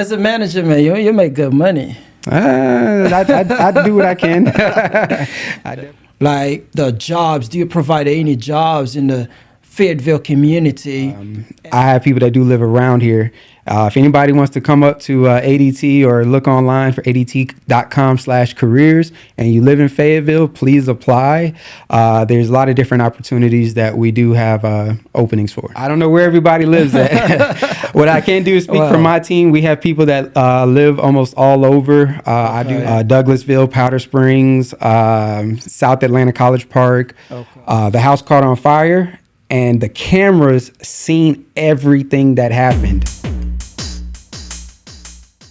As a manager, man, you make good money. I do what I can. Like the jobs, do you provide any jobs in the Fayetteville community? I have people that do live around here. If anybody wants to come up to ADT or look online for adt.com/careers and you live in Fayetteville, please apply. There's a lot of different opportunities that we do have openings for. I don't know where everybody lives at. What I can do is speak for my team. We have people that live almost all over. I do Douglasville, Powder Springs, South Atlanta College Park. The house caught on fire and the cameras seen everything that happened.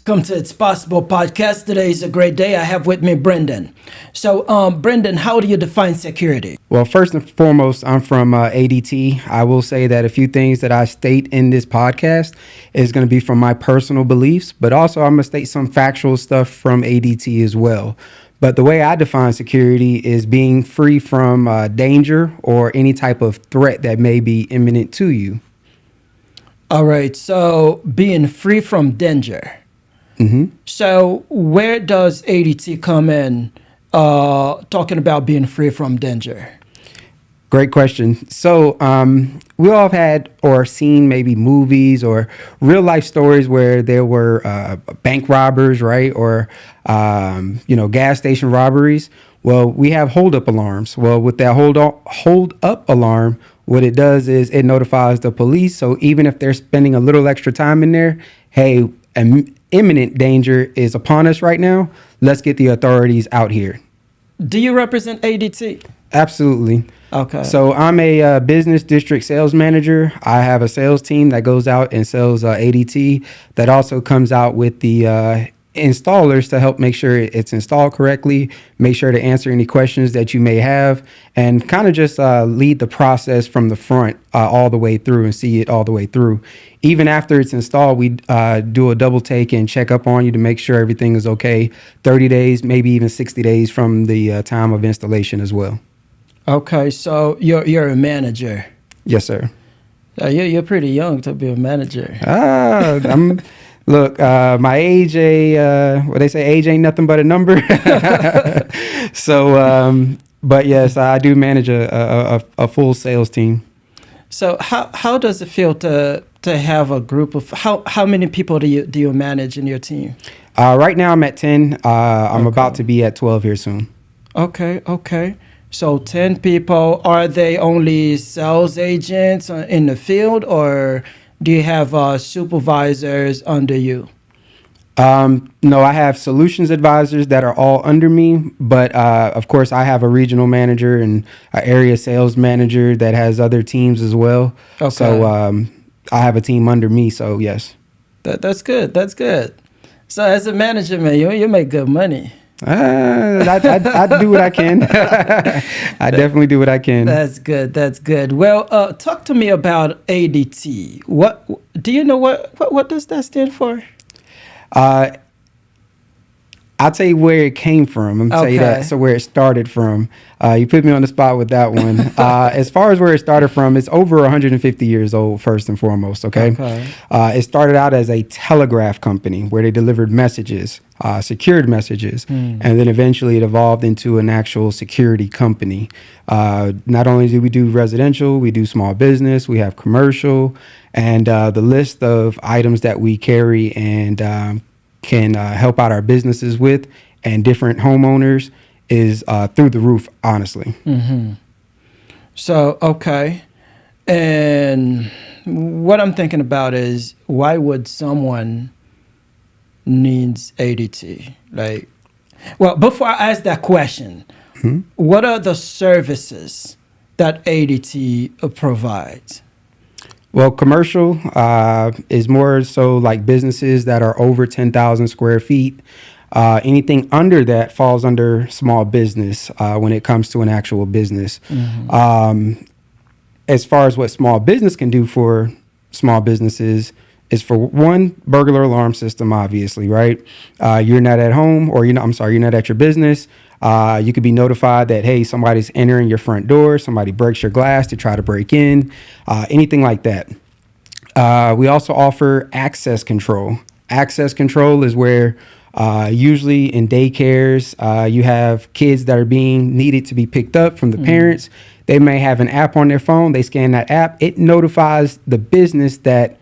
Welcome to It's Possible podcast. Today is a great day. I have with me Brendan. So, Brendan, how do you define security? Well, first and foremost, I'm from ADT. I will say that a few things that I state in this podcast is going to be from my personal beliefs, but also I'm going to state some factual stuff from ADT as well. But the way I define security is being free from danger or any type of threat that may be imminent to you. All right. So, being free from danger. Mm-hmm. So where does ADT come in talking about being free from danger? Great question. So we all have had or seen maybe movies or real life stories where there were bank robbers, right? Or, gas station robberies. Well, we have hold up alarms. Well, with that hold up alarm, what it does is it notifies the police. So even if they're spending a little extra time in there, hey, imminent danger is upon us right now. Let's get the authorities out here. Do you represent ADT? Absolutely. Okay. So I'm a business district sales manager. I have a sales team that goes out and sells ADT that also comes out with the installers to help make sure it's installed correctly, make sure to answer any questions that you may have, and kind of just lead the process from the front all the way through and see it all the way through. Even after it's installed, we do a double take and check up on you to make sure everything is okay. 30 days, maybe even 60 days from the time of installation as well. Okay, so you're a manager. Yes, sir. You're pretty young to be a manager. Look, my age, what they say, age ain't nothing but a number. So, but yes, I do manage a full sales team. So how does it feel to have a group of, how many people do you manage in your team? Right now I'm at 10. I'm about to be at 12 here soon. Okay. So 10 people, are they only sales agents in the field, or do you have supervisors under you? No, I have solutions advisors that are all under me, but of course I have a regional manager and an area sales manager that has other teams as well. Okay. So I have a team under me, so yes. That's good. So as a manager, man, you make good money. I do what I can. I definitely do what I can. That's good. Well, talk to me about ADT. What do you know? What does that stand for? I'll tell you where it came from. I'm gonna tell you that. So where it started from. You put me on the spot with that one. As far as where it started from, it's over 150 years old, first and foremost. Okay. It started out as a telegraph company where they delivered messages, secured messages, and then eventually it evolved into an actual security company. Not only do we do residential, we do small business, we have commercial, and the list of items that we carry and can help out our businesses with and different homeowners is through the roof, honestly. Mm-hmm. So, okay. And what I'm thinking about is, why would someone needs ADT? Well, before I ask that question, what are the services that ADT provides? Well, commercial is more so like businesses that are over 10,000 square feet. Anything under that falls under small business when it comes to an actual business. As far as what small business can do for small businesses is, for one, burglar alarm system, obviously, right? You're not at home, or you're not at your business. You could be notified that, hey, somebody's entering your front door, somebody breaks your glass to try to break in, anything like that. We also offer access control. Access control is where usually in daycares, you have kids that are being needed to be picked up from the parents. They may have an app on their phone. They scan that app. It notifies the business that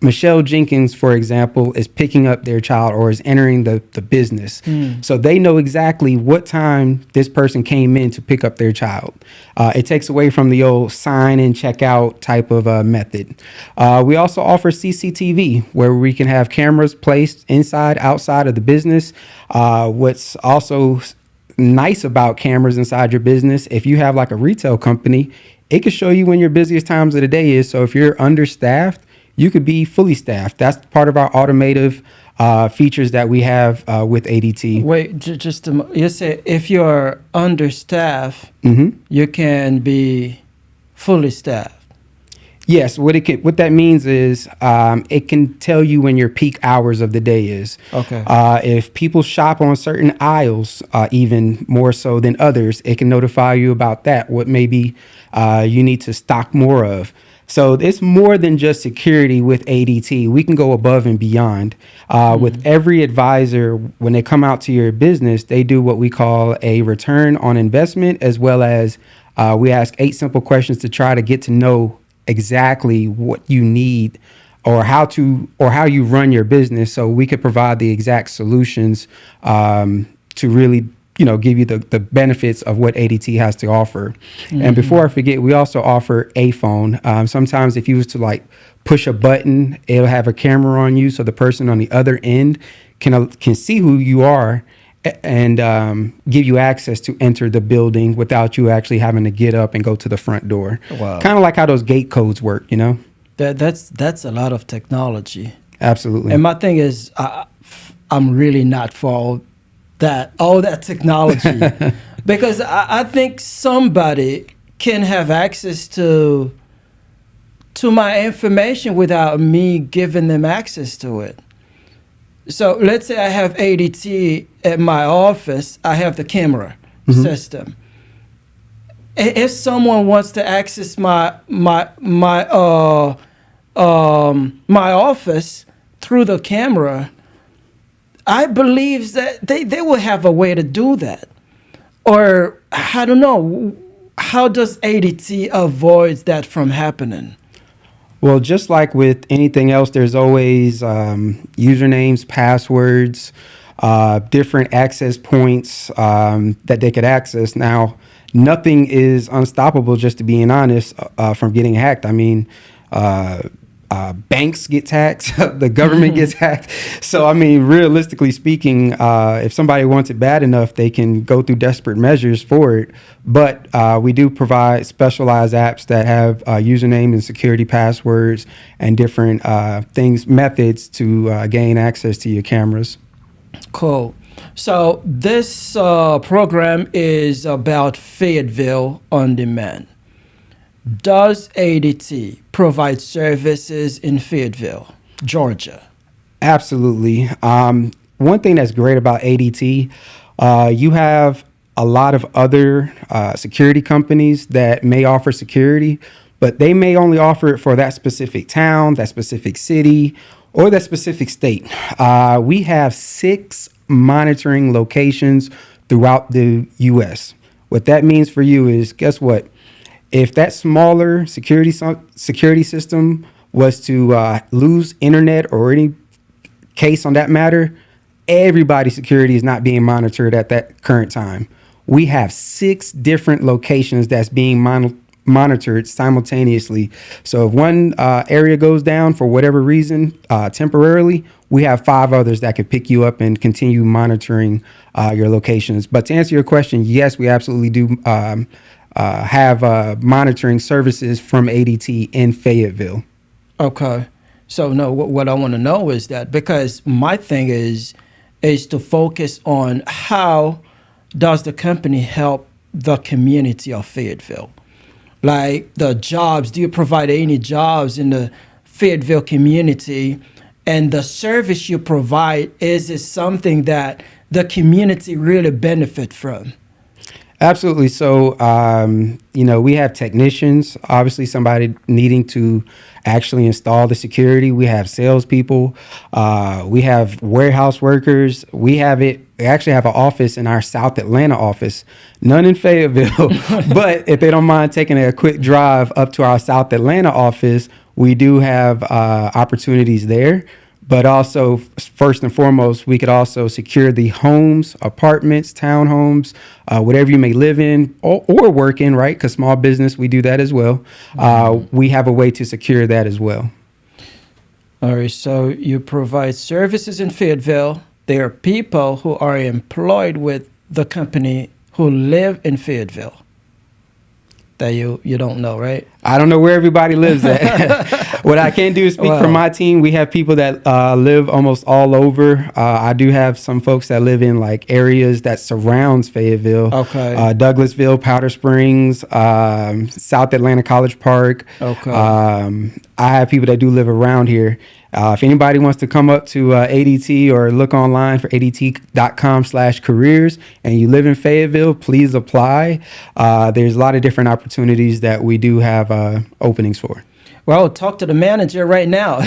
Michelle Jenkins, for example, is picking up their child or is entering the business. So they know exactly what time this person came in to pick up their child. It takes away from the old sign in, check out type of method. We also offer CCTV, where we can have cameras placed inside, outside of the business. What's also nice about cameras inside your business, if you have like a retail company, it can show you when your busiest times of the day is. So if you're understaffed, you could be fully staffed. That's part of our automative features that we have with ADT. Wait, just you say if you're understaffed, you can be fully staffed. Yes, what that means is it can tell you when your peak hours of the day is. Okay. If people shop on certain aisles, even more so than others, it can notify you about that. What maybe you need to stock more of. So it's more than just security with ADT. We can go above and beyond. With every advisor, when they come out to your business, they do what we call a return on investment, as well as we ask 8 simple questions to try to get to know exactly what you need or how you run your business, so we could provide the exact solutions to really give you the benefits of what ADT has to offer. And before I forget, we also offer a phone. Sometimes if you was to like push a button, it'll have a camera on you, so the person on the other end can see who you are and give you access to enter the building without you actually having to get up and go to the front door. Wow. Kind of like how those gate codes work, That's a lot of technology. Absolutely. And my thing is, I'm really not for all that technology, because I think somebody can have access to my information without me giving them access to it. So let's say I have ADT at my office. I have the camera system. If someone wants to access my office through the camera, I believe that they will have a way to do that. Or I don't know, how does ADT avoid that from happening? Well, just like with anything else, there's always usernames, passwords, different access points that they could access. Now, nothing is unstoppable, just to being honest, from getting hacked. I mean, banks get hacked, the government gets hacked. So, I mean, realistically speaking, if somebody wants it bad enough, they can go through desperate measures for it. But we do provide specialized apps that have username and security passwords and different methods to gain access to your cameras. Cool. So this program is about Fayetteville On Demand. Does ADT provide services in Fayetteville, Georgia? Absolutely. One thing that's great about ADT, you have a lot of other security companies that may offer security, but they may only offer it for that specific town, that specific city, or that specific state. We have 6 monitoring locations throughout the U.S. What that means for you is, guess what? If that smaller security system was to lose internet or any case on that matter, everybody's security is not being monitored at that current time. We have 6 different locations that's being monitored simultaneously. So if one area goes down for whatever reason temporarily, we have 5 others that could pick you up and continue monitoring your locations. But to answer your question, yes, we absolutely do have monitoring services from ADT in Fayetteville. Okay. So no, what I want to know is that, because my thing is to focus on how does the company help the community of Fayetteville? Like the jobs, do you provide any jobs in the Fayetteville community? And the service you provide, is it something that the community really benefit from? Absolutely. So, we have technicians, obviously somebody needing to actually install the security. We have salespeople. We have warehouse workers. We actually have an office in our South Atlanta office, none in Fayetteville. But if they don't mind taking a quick drive up to our South Atlanta office, we do have opportunities there. But also, first and foremost, we could also secure the homes, apartments, townhomes, whatever you may live in or work in, right? Because small business, we do that as well. We have a way to secure that as well. All right. So you provide services in Fayetteville. There are people who are employed with the company who live in Fayetteville that you don't know, right? I don't know where everybody lives at. What I can do is speak for my team. We have people that live almost all over. I do have some folks that live in like areas that surrounds Fayetteville. Okay. Douglasville, Powder Springs, South Atlanta College Park. Okay. I have people that do live around here. If anybody wants to come up to ADT or look online for ADT.com/careers and you live in Fayetteville, please apply. There's a lot of different opportunities that we do have openings for. Well, talk to the manager right now.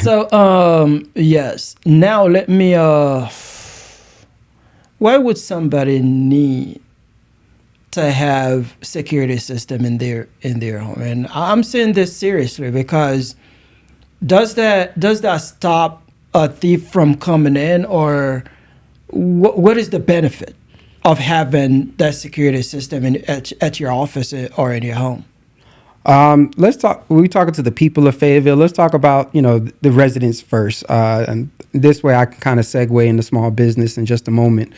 So, yes. Now let me, why would somebody need to have security system in their home? And I'm saying this seriously because does that stop a thief from coming in, or what is the benefit of having that security system at your office or in your home? Let's talk. We're talking to the people of Fayetteville. Let's talk about the residents first, and this way I can kind of segue into small business in just a moment.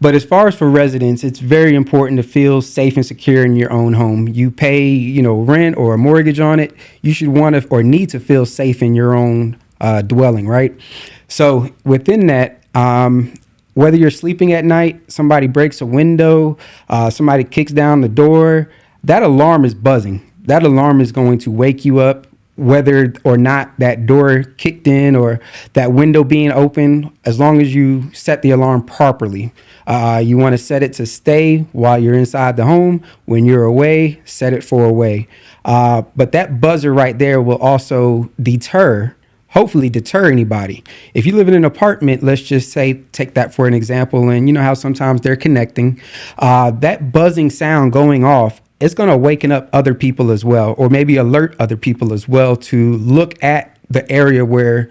But as far as for residents, it's very important to feel safe and secure in your own home. You pay, rent or a mortgage on it. You should want to or need to feel safe in your own dwelling, right? So within that, whether you're sleeping at night, somebody breaks a window, somebody kicks down the door, that alarm is buzzing. That alarm is going to wake you up, whether or not that door kicked in or that window being open, as long as you set the alarm properly. You want to set it to stay while you're inside the home. When you're away, set it for away. But that buzzer right there will also hopefully deter anybody. If you live in an apartment, let's just say, take that for an example, and you know how sometimes they're connecting, that buzzing sound going off, it's going to waken up other people as well, or maybe alert other people as well to look at the area where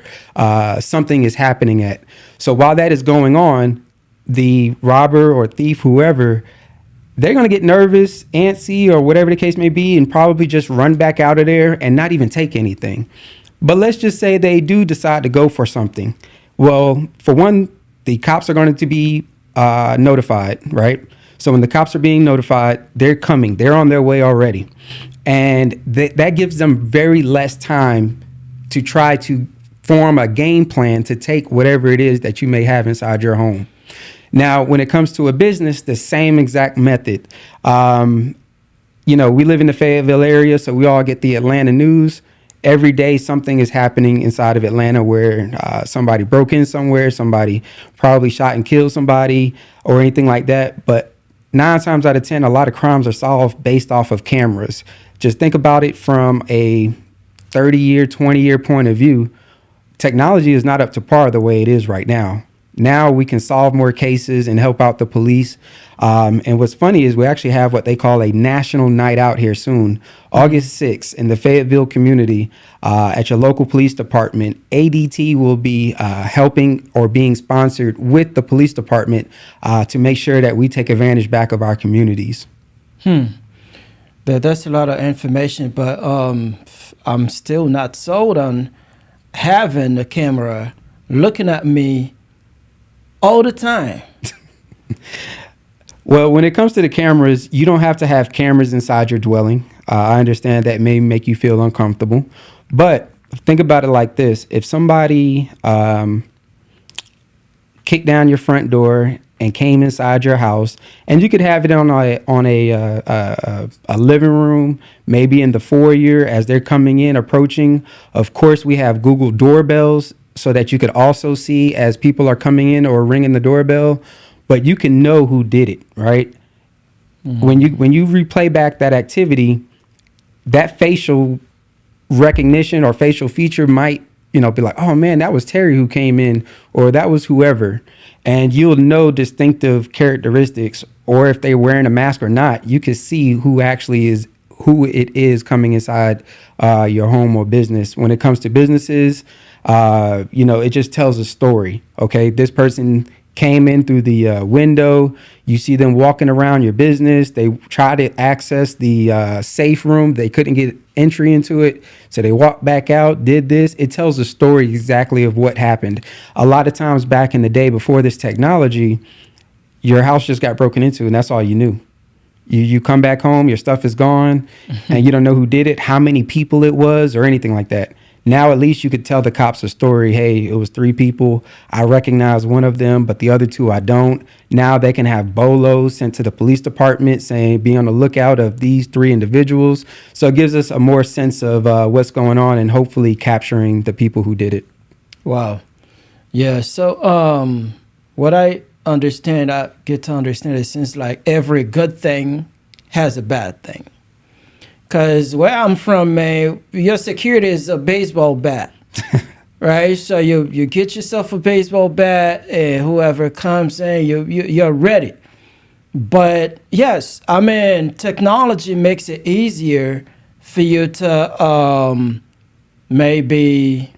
something is happening at. So while that is going on, the robber or thief, whoever, they're going to get nervous, antsy, or whatever the case may be, and probably just run back out of there and not even take anything. But let's just say they do decide to go for something. Well, for one, the cops are going to be notified, right? So when the cops are being notified, they're coming. They're on their way already. And that gives them very less time to try to form a game plan to take whatever it is that you may have inside your home. Now, when it comes to a business, the same exact method. We live in the Fayetteville area, so we all get the Atlanta news. Every day something is happening inside of Atlanta where somebody broke in somewhere, somebody probably shot and killed somebody or anything like that. But 9 times out of 10, a lot of crimes are solved based off of cameras. Just think about it from a 30-year, 20-year point of view. Technology is not up to par the way it is right now. Now we can solve more cases and help out the police. And what's funny is we actually have what they call a national night out here soon, August 6th, in the Fayetteville community at your local police department. ADT will be helping or being sponsored with the police department to make sure that we take advantage back of our communities. That's a lot of information, but I'm still not sold on having a camera looking at me all the time. Well, when it comes to the cameras, you don't have to have cameras inside your dwelling. I understand that may make you feel uncomfortable, but think about it like this. If somebody kicked down your front door and came inside your house, and you could have it on a living room, maybe in the foyer as they're coming in, approaching. Of course, we have Google doorbells so that you could also see as people are coming in or ringing the doorbell. but you can know who did it, right? Mm-hmm. When you replay back that activity, that facial recognition or facial feature might, be like, oh man, that was Terry who came in, or that was whoever. And you'll know distinctive characteristics, or if they're wearing a mask or not, you can see who it is coming inside your home or business. When it comes to businesses, it just tells a story. Okay, this person came in through the window. You see them walking around your business. They try to access the safe room. They couldn't get entry into it, so they walked back out, did this. It tells a story exactly of what happened. A lot of times back in the day before this technology, your house just got broken into and that's all you knew. You come back home, your stuff is gone, and you don't know who did it, how many people it was, or anything like that. Now, at least you could tell the cops a story. Hey, it was 3 people. I recognize one of them, but the other 2 I don't. Now they can have bolos sent to the police department saying, be on the lookout of these 3 individuals. So it gives us a more sense of what's going on and hopefully capturing the people who did it. Wow. Yeah. So what I get to understand it since like every good thing has a bad thing. Because where I'm from, man, your security is a baseball bat, right? So you get yourself a baseball bat, and whoever comes in, you're ready. But yes, I mean, technology makes it easier for you to maybe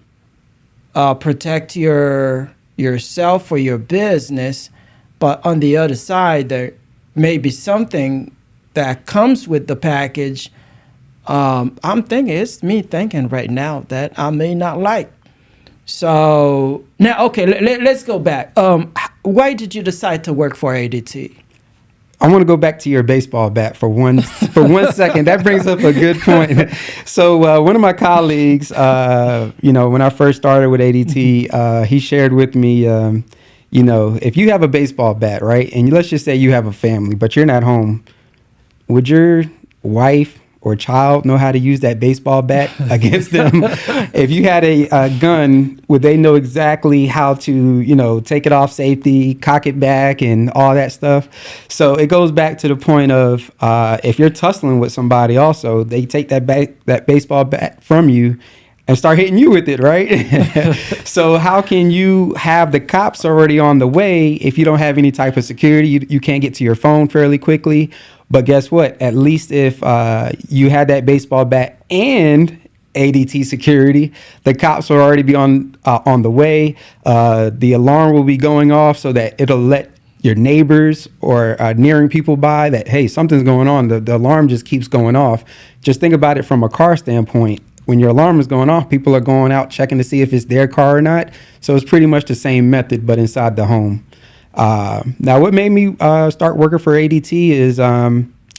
protect yourself or your business. But on the other side, there may be something that comes with the package. It's me thinking right now that I may not like. So now, okay, let's go back. Why did you decide to work for ADT? I want to go back to your baseball bat for one second. That brings up a good point. So one of my colleagues, when I first started with ADT, he shared with me, if you have a baseball bat, right, and let's just say you have a family, but you're not home, would your wife or child know how to use that baseball bat against them? If you had a gun, would they know exactly how to, take it off safety, cock it back, and all that stuff? So it goes back to the point of if you're tussling with somebody also, they take that baseball bat from you and start hitting you with it, right? So how can you have the cops already on the way if you don't have any type of security? You can't get to your phone fairly quickly. But guess what? At least if you had that baseball bat and ADT security, the cops will already be on the way. The alarm will be going off so that it'll let your neighbors or nearing people by that, hey, something's going on. The alarm just keeps going off. Just think about it from a car standpoint. When your alarm is going off, people are going out checking to see if it's their car or not. So it's pretty much the same method, but inside the home. Now, what made me start working for ADT is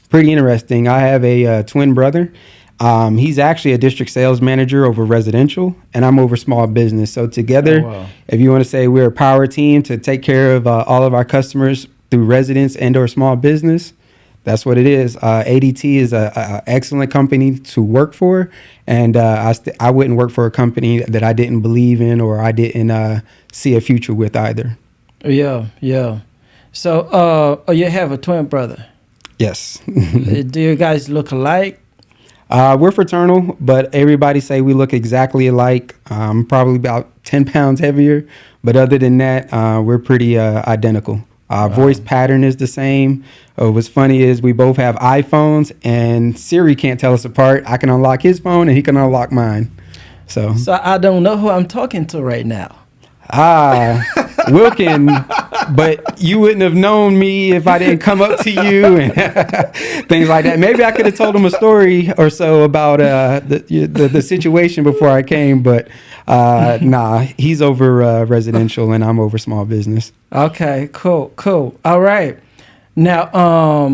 pretty interesting. I have a twin brother. He's actually a district sales manager over residential, and I'm over small business. So together, if you want to say we're a power team to take care of all of our customers through residents and or small business, that's what it is. ADT is an excellent company to work for, and I wouldn't work for a company that I didn't believe in or I didn't see a future with either. Yeah. So you have a twin brother? Yes. Do you guys look alike? We're fraternal, but everybody say we look exactly alike. I'm probably about 10 pounds heavier, but other than that, we're pretty identical. Voice pattern is the same. What's funny is we both have iPhones, and Siri can't tell us apart. I can unlock his phone, and he can unlock mine. So I don't know who I'm talking to right now. Wilkin, but you wouldn't have known me if I didn't come up to you and things like that. Maybe I could have told him a story or so about the situation before I came, but nah, he's over residential and I'm over small business. Okay, cool. All right. Now,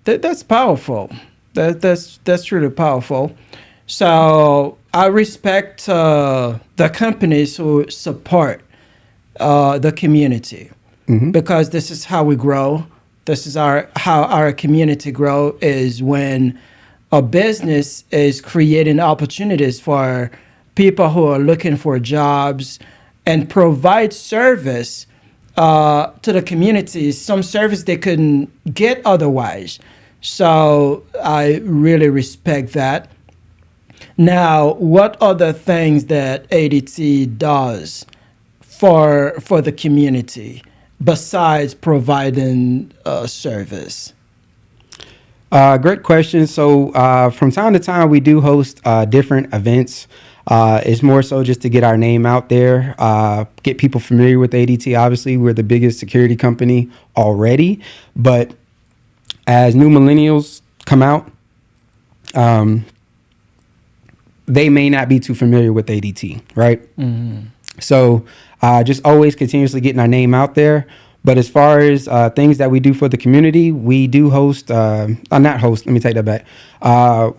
that's powerful. That's really powerful. So I respect the companies who support the community, because this is how we grow. This is how our community grow, is when a business is creating opportunities for people who are looking for jobs and provide service to the community some service they couldn't get otherwise. So I really respect that. Now, what other things that ADT does for the community besides providing service? Great question. So from time to time, we do host different events. It's more so just to get our name out there, get people familiar with ADT. Obviously, we're the biggest security company already, but as new millennials come out, they may not be too familiar with ADT, right? Mm-hmm. So just always continuously getting our name out there. But as far as things that we do for the community, we do host, not host, let me take that back.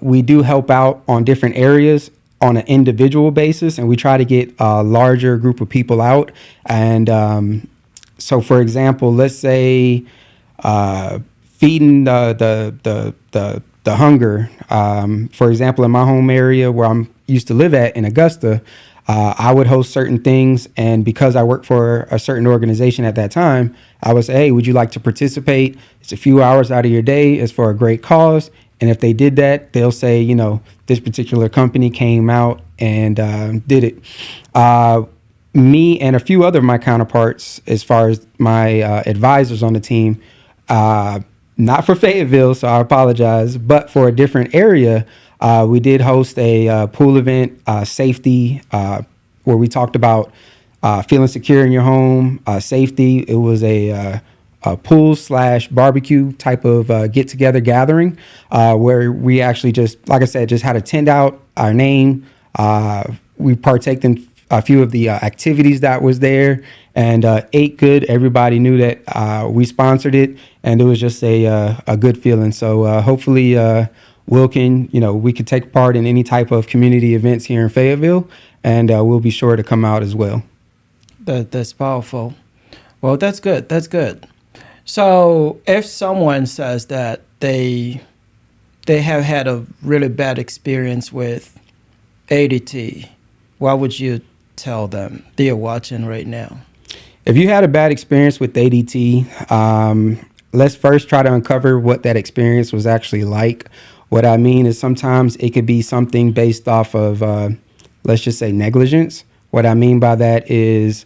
We do help out on different areas on an individual basis, and we try to get a larger group of people out. And so, for example, let's say feeding the hunger. For example, in my home area where I'm used to live at in Augusta, I would host certain things, and because I worked for a certain organization at that time, I would say, hey, would you like to participate? It's a few hours out of your day. It's for a great cause. And if they did that, they'll say, you know, this particular company came out and did it. Me and a few other of my counterparts, as far as my advisors on the team, not for Fayetteville, so I apologize, but for a different area, we did host a pool event, safety, where we talked about feeling secure in your home, safety. It was a pool/barbecue type of get-together gathering, where we actually just, like I said, just had a tent out, our name. We partaked in a few of the activities that was there, and ate good. Everybody knew that we sponsored it, and it was just a good feeling. So hopefully we could take part in any type of community events here in Fayetteville, and we'll be sure to come out as well. That's powerful. Well, that's good. That's good. So if someone says that they have had a really bad experience with ADT, what would you tell them? They are watching right now. If you had a bad experience with ADT, let's first try to uncover what that experience was actually like. What I mean is sometimes it could be something based off of, let's just say, negligence. What I mean by that is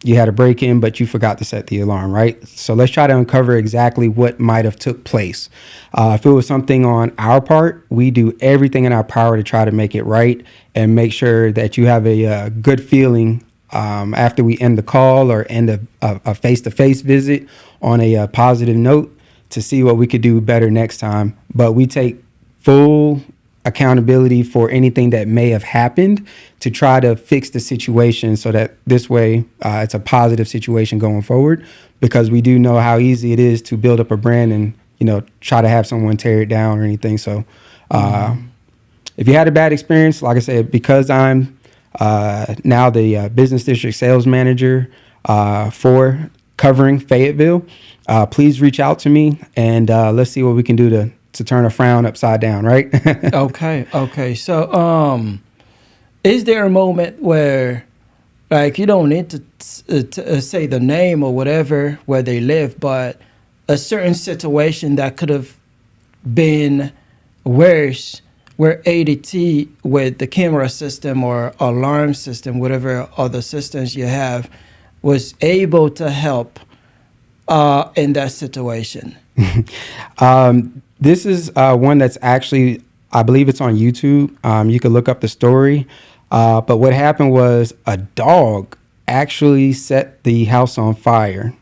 you had a break-in, but you forgot to set the alarm, right? So let's try to uncover exactly what might have took place. If it was something on our part, we do everything in our power to try to make it right and make sure that you have a good feeling after we end the call or end a face-to-face visit on a positive note to see what we could do better next time. But we take full accountability for anything that may have happened to try to fix the situation so that this way it's a positive situation going forward, because we do know how easy it is to build up a brand and, try to have someone tear it down or anything. So if you had a bad experience, like I said, because I'm now the business district sales manager for covering Fayetteville, please reach out to me and let's see what we can do to turn a frown upside down, right? Okay. So, is there a moment where, like, you don't need to say the name or whatever where they live, but a certain situation that could have been worse, where ADT with the camera system or alarm system, whatever other systems you have, was able to help in that situation? This is one that's actually, I believe it's on YouTube. You can look up the story. But what happened was a dog actually set the house on fire.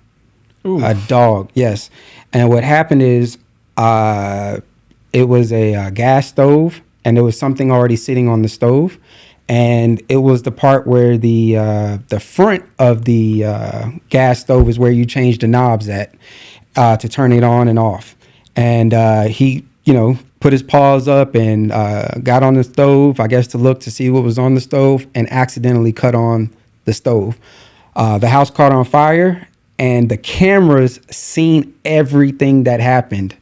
Oof. A dog, yes. And what happened is it was a gas stove, and there was something already sitting on the stove. And it was the part where the front of the gas stove is where you change the knobs at to turn it on and off. And he, put his paws up and got on the stove, I guess, to look to see what was on the stove, and accidentally cut on the stove. The house caught on fire, and the cameras seen everything that happened.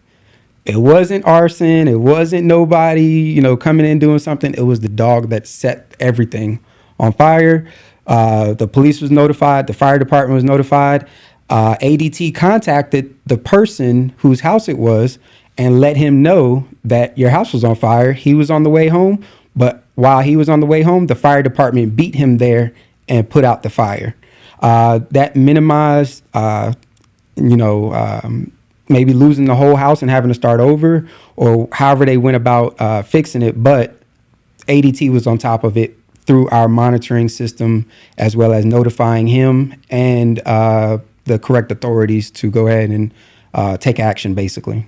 It wasn't arson. It wasn't nobody, coming in doing something. It was the dog that set everything on fire. The police was notified. The fire department was notified. ADT contacted the person whose house it was and let him know that your house was on fire. He was on the way home, but while he was on the way home, the fire department beat him there and put out the fire. That minimized, maybe losing the whole house and having to start over, or however they went about fixing it. But ADT was on top of it through our monitoring system, as well as notifying him and the correct authorities to go ahead and take action, basically.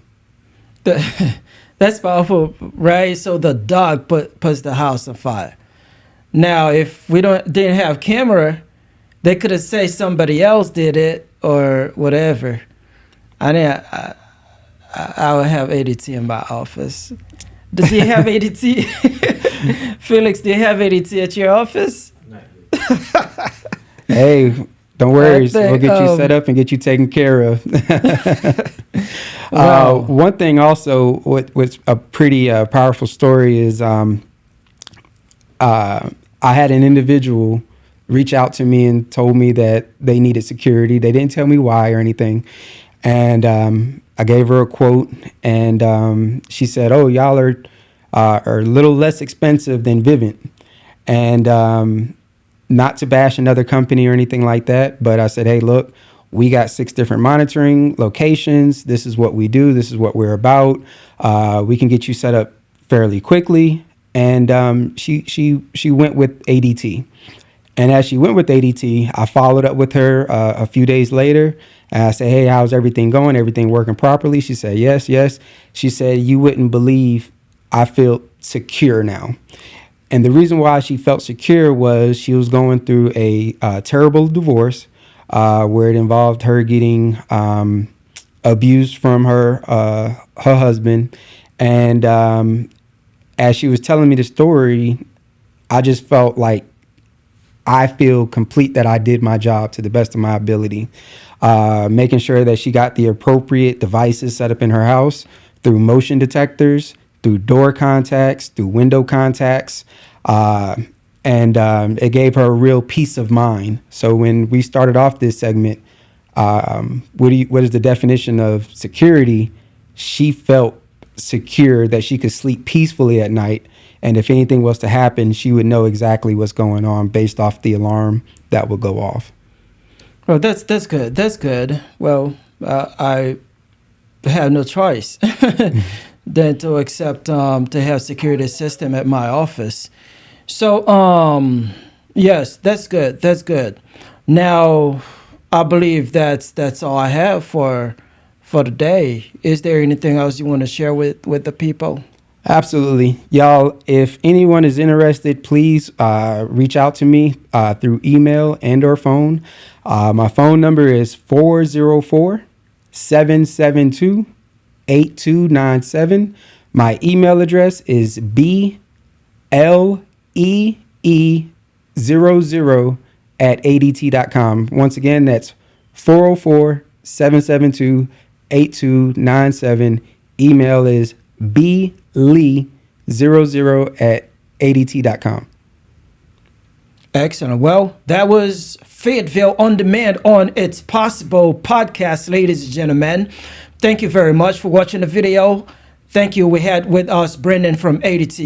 That's powerful, right? So the dog puts the house on fire. Now, if we didn't have camera, they could have said somebody else did it or whatever. I would have ADT in my office. Did you have ADT? Felix, do you have ADT at your office? Hey, don't worry. We'll get you set up and get you taken care of. Wow. One thing also, what's a pretty powerful story is I had an individual reach out to me and told me that they needed security. They didn't tell me why or anything. And I gave her a quote, and she said, "Oh, y'all are a little less expensive than Vivint." And not to bash another company or anything like that, but I said, "Hey, look, we got 6 different monitoring locations. This is what we do. This is what we're about. We can get you set up fairly quickly." And she went with ADT. And as she went with ADT, I followed up with her a few days later. And I said, "Hey, how's everything going? Everything working properly?" She said, "Yes, yes." She said, "You wouldn't believe I feel secure now." And the reason why she felt secure was she was going through a terrible divorce where it involved her getting abused from her husband. And as she was telling me the story, I just felt like I feel complete that I did my job to the best of my ability, making sure that she got the appropriate devices set up in her house through motion detectors, through door contacts, through window contacts, and it gave her a real peace of mind. So when we started off this segment, what is the definition of security? She felt secure that she could sleep peacefully at night. And if anything was to happen, she would know exactly what's going on based off the alarm that would go off. Well, that's good. That's good. Well, I have no choice than to accept to have security system at my office. So, yes, that's good. That's good. Now, I believe that's all I have for the day. Is there anything else you want to share with the people? Absolutely. Y'all, if anyone is interested, please reach out to me through email and or phone. My phone number is 404-772-8297. My email address is BLEE00@ADT.com. Once again, that's 404-772-8297. Email is BLEE00@ADT.com. Excellent. Well, that was Fayetteville On Demand on It's Possible podcast, ladies and gentlemen. Thank you very much for watching the video. Thank you. We had with us Brendan from ADT.